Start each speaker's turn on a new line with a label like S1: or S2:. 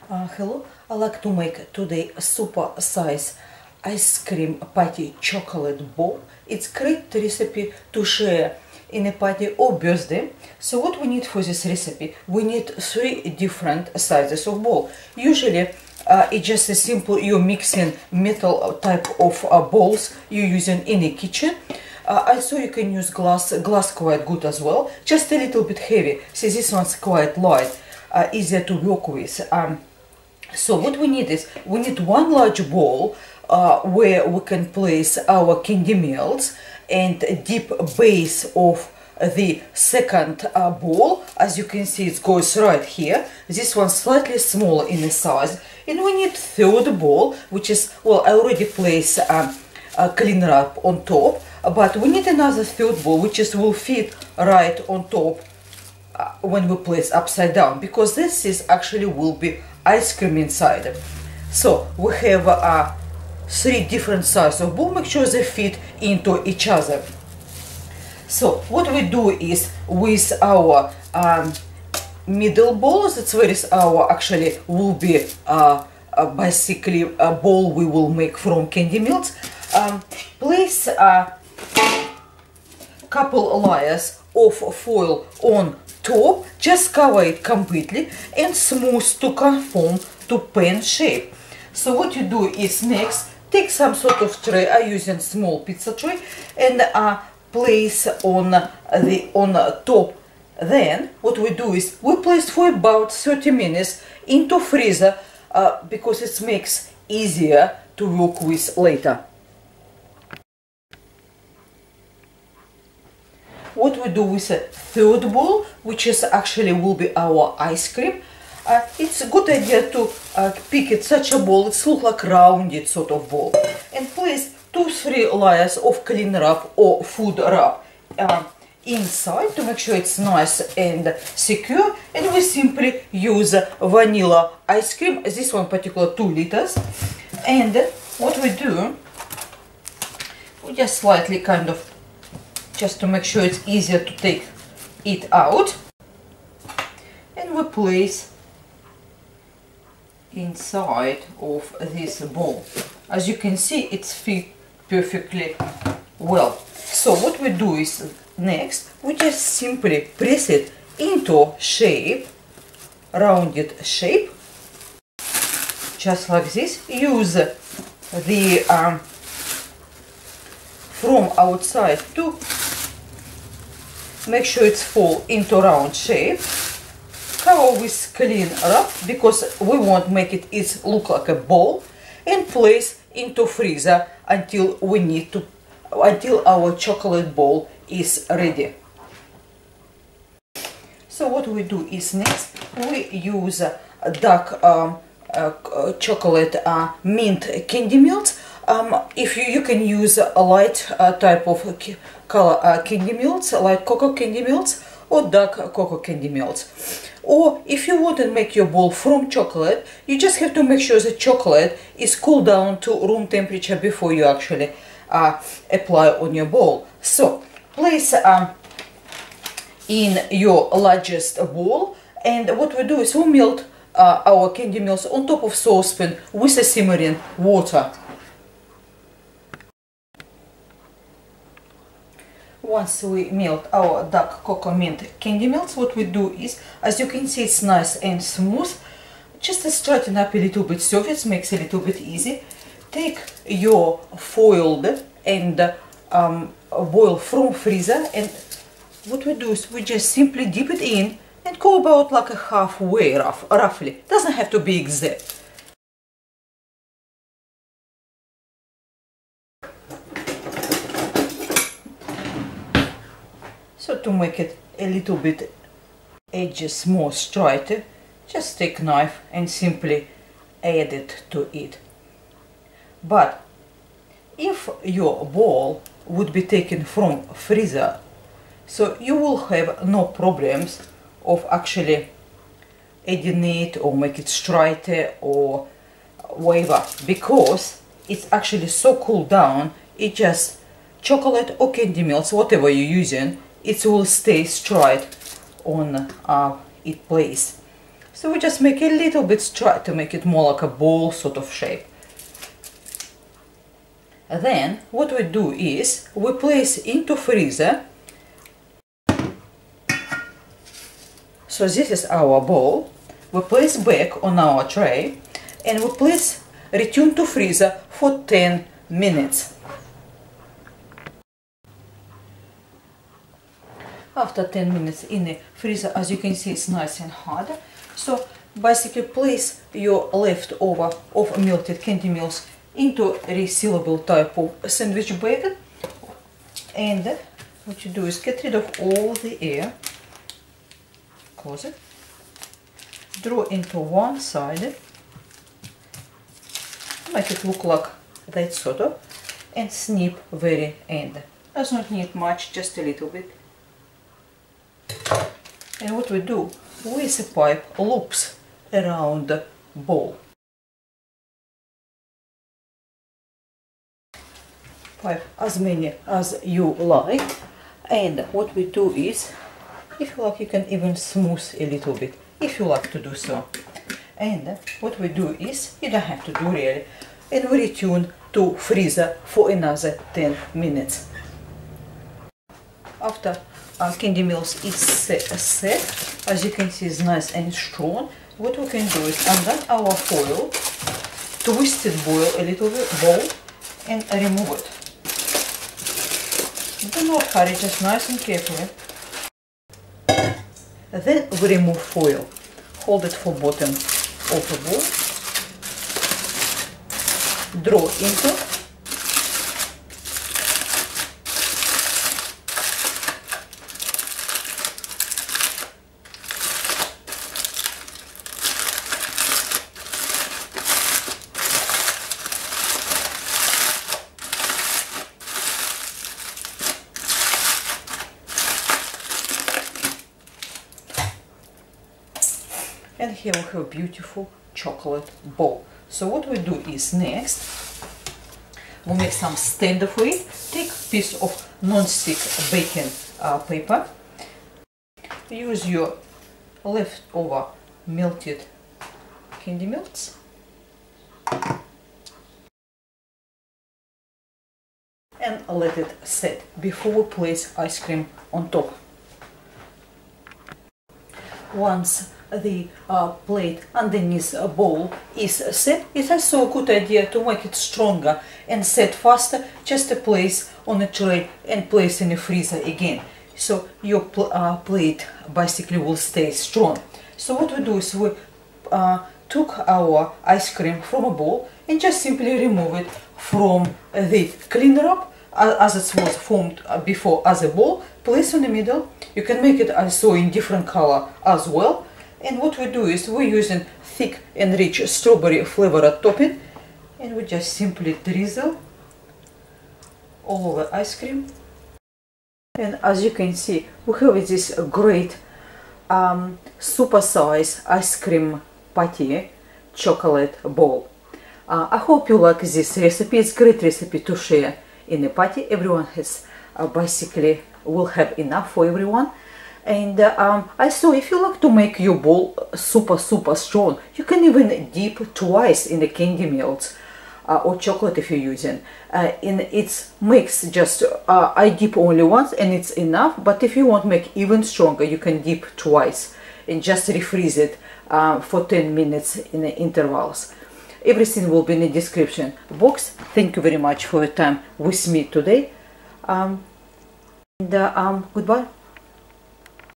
S1: Hello, I like to make today a super size ice cream party chocolate ball. It's great recipe to share in a party or birthday. So what we need for this recipe? We need 3 different sizes of ball. Usually it's just a simple, you're mixing metal type of balls you're using in the kitchen. Also you can use glass quite good as well, just a little bit heavy. See, this one's quite light, easier to work with. So what we need is, we need one large bowl where we can place our candy melts, and a deep base of the second bowl. As you can see, it goes right here. This one's slightly smaller in the size. And we need third bowl, which is, well, I already placed a clean wrap on top, but we need another third bowl, which is will fit right on top when we place upside down, because this is actually will be ice cream inside. So we have 3 different sizes of bowl. Make sure they fit into each other. So what we do is, with our middle bowl, that's where is our actually will be basically a bowl we will make from candy melts. Place a couple layers of foil on top, just cover it completely and smooth to conform to pen shape. So what you do is, next take some sort of tray, I'm using small pizza tray, and place on the top. Then what we do is, we place for about 30 minutes into freezer, because it makes easier to work with later. What we do with a third bowl, which is actually will be our ice cream, it's a good idea to pick it such a bowl. It's look like rounded sort of bowl, and place 2-3 layers of clean wrap or food wrap inside to make sure it's nice and secure. And we simply use vanilla ice cream, this one particular 2 liters. And what we do, we just slightly kind of, just to make sure it's easier to take it out, and we place inside of this bowl. As you can see, it's fit perfectly well. So what we do is, next we just simply press it into shape, rounded shape, just like this. Use the from outside to make sure it's fall into round shape. Cover with clean wrap, because we won't make it look like a ball, and place into freezer until we need to, until our chocolate ball is ready. So what we do is, next we use dark chocolate mint candy melts. If you can use a light type of color candy melts, like cocoa candy melts or dark cocoa candy melts. Or if you want to make your ball from chocolate, you just have to make sure the chocolate is cooled down to room temperature before you actually apply on your ball. So place in your largest bowl, and what we do is, we melt our candy melts on top of saucepan with a simmering water. Once we melt our dark cocoa mint candy melts, what we do is, as you can see, it's nice and smooth. Just straighten up a little bit surface, makes it a little bit easy. Take your foiled and boil from freezer, and what we do is, we just simply dip it in and go about like a halfway, roughly. Doesn't have to be exact. So to make it a little bit edges more straighter, just take knife and simply add it to it. But if your ball would be taken from freezer, so you will have no problems of actually adding it or make it straighter or whatever, because it's actually so cooled down. It just chocolate or candy melts, whatever you're using, it will stay straight on its place. So we just make a little bit, try to make it more like a ball sort of shape. Then what we do is we place into freezer. So this is our ball. We place back on our tray and we place return to freezer for 10 minutes. After 10 minutes in the freezer, as you can see, it's nice and hard. So basically place your leftover of melted candy melt into a resealable type of sandwich bag, and what you do is get rid of all the air, close it, draw into one side, make it look like that sort of, and snip very end. Does not need much, just a little bit. And what we do, with the pipe loops around the ball. Pipe as many as you like, and what we do is, if you like, you can even smooth a little bit, if you like to do so. And what we do is, you don't have to do really, and we return to freezer for another 10 minutes. After candy melt is set, as you can see, it's nice and strong. What we can do is, under our foil, twist it, boil a little bit, bowl, and remove it. Do not hurry, just nice and carefully. Then we remove foil. Hold it for bottom of the bowl. Draw into. And here we have a beautiful chocolate ball. So what we do is, next we'll make some stand for it. Take a piece of non-stick baking paper. Use your leftover melted candy melts. And let it set before we place ice cream on top. Once the plate underneath a bowl is set, it's also a good idea to make it stronger and set faster, just to place on a tray and place in the freezer again. So your plate basically will stay strong. So what we do is we took our ice cream from a bowl and just simply remove it from the cleaner up as it was formed before as a ball, place in the middle. You can make it also in different color as well. And what we do is we're using thick and rich strawberry flavored topping, and we just simply drizzle all over ice cream. And as you can see, we have this great super size ice cream patty chocolate ball. I hope you like this recipe. It's a great recipe to share in a party. Everyone has basically will have enough for everyone. And also, if you like to make your bowl super strong, you can even dip twice in the candy melt or chocolate if you're using. In its mix, just I dip only once and it's enough. But if you want to make even stronger, you can dip twice and just refreeze it for 10 minutes in the intervals. Everything will be in the description box. Thank you very much for your time with me today. Goodbye.